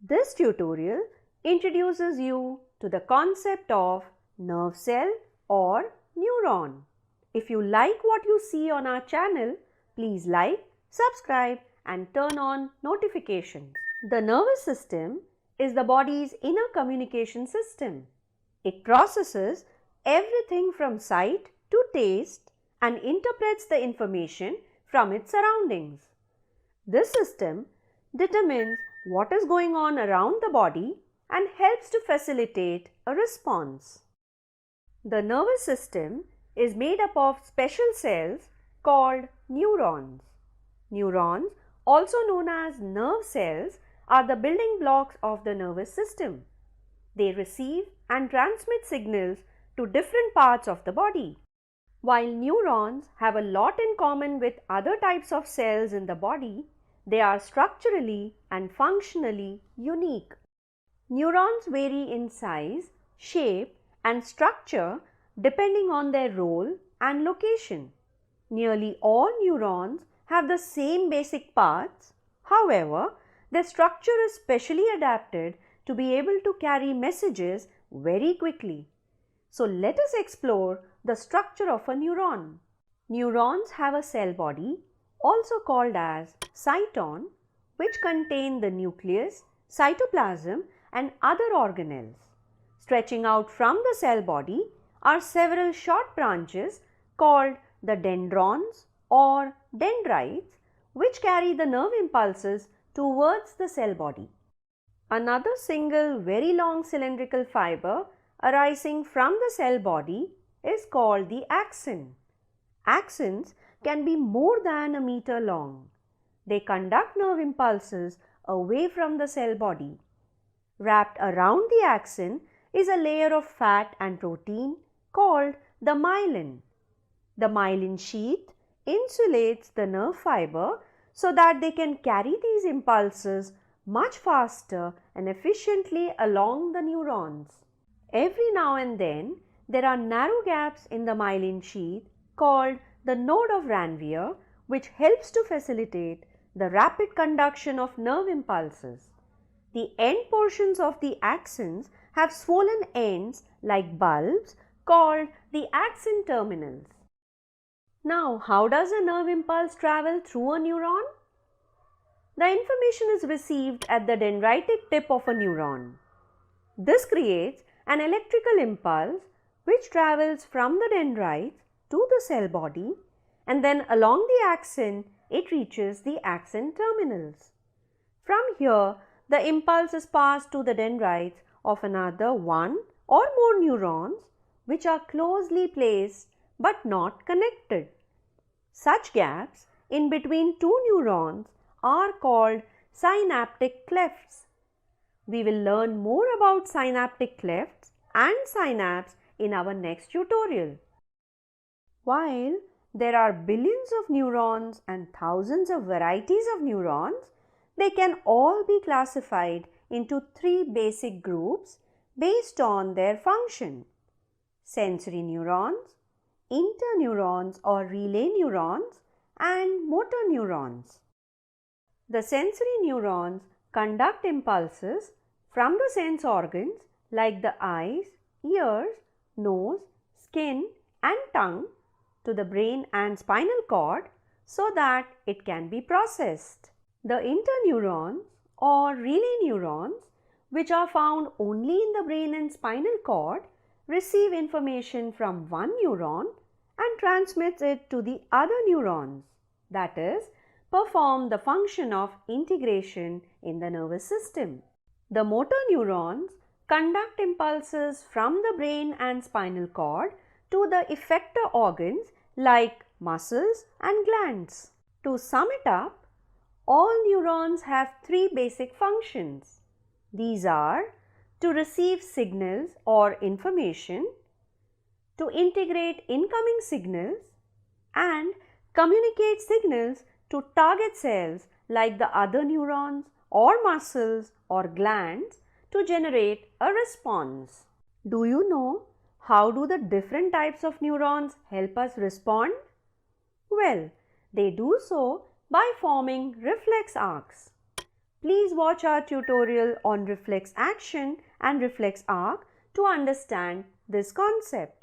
This tutorial introduces you to the concept of nerve cell or neuron. If you like what you see on our channel, please like, subscribe and turn on notifications. The nervous system is the body's inner communication system. It processes everything from sight to taste and interprets the information from its surroundings. This system determines what is going on around the body and helps to facilitate a response. The nervous system is made up of special cells called neurons. Neurons, also known as nerve cells, are the building blocks of the nervous system. They receive and transmit signals to different parts of the body. While neurons have a lot in common with other types of cells in the body, they are structurally and functionally unique. Neurons vary in size, shape and structure depending on their role and location. Nearly all neurons have the same basic parts. However, their structure is specially adapted to be able to carry messages very quickly. So let us explore the structure of a neuron. Neurons have a cell body, also called as cyton, which contain the nucleus, cytoplasm and other organelles. Stretching out from the cell body are several short branches called the dendrons or dendrites, which carry the nerve impulses towards the cell body. Another single very long cylindrical fiber arising from the cell body is called the axon. Axons can be more than a meter long. They conduct nerve impulses away from the cell body. Wrapped around the axon is a layer of fat and protein called the myelin. The myelin sheath insulates the nerve fiber so that they can carry these impulses much faster and efficiently along the neurons. Every now and then, there are narrow gaps in the myelin sheath called the node of Ranvier, which helps to facilitate the rapid conduction of nerve impulses. The end portions of the axons have swollen ends like bulbs called the axon terminals. Now, how does a nerve impulse travel through a neuron? The information is received at the dendritic tip of a neuron. This creates an electrical impulse which travels from the dendrites to the cell body, and then along the axon it reaches the axon terminals. From here, the impulse is passed to the dendrites of another one or more neurons which are closely placed but not connected. Such gaps in between two neurons are called synaptic clefts. We will learn more about synaptic clefts and synapse in our next tutorial. While there are billions of neurons and thousands of varieties of neurons, they can all be classified into three basic groups based on their function: sensory neurons, interneurons or relay neurons, and motor neurons. The sensory neurons conduct impulses from the sense organs like the eyes, ears, nose, skin and tongue to the brain and spinal cord so that it can be processed. The interneurons or relay neurons, which are found only in the brain and spinal cord, receive information from one neuron and transmits it to the other neurons, that is, perform the function of integration in the nervous system. The motor neurons conduct impulses from the brain and spinal cord to the effector organs like muscles and glands. To sum it up, all neurons have three basic functions. These are to receive signals or information, to integrate incoming signals, and communicate signals to target cells like the other neurons or muscles or glands to generate a response. Do you know how do the different types of neurons help us respond? Well, they do so by forming reflex arcs. Please watch our tutorial on reflex action and reflex arc to understand this concept.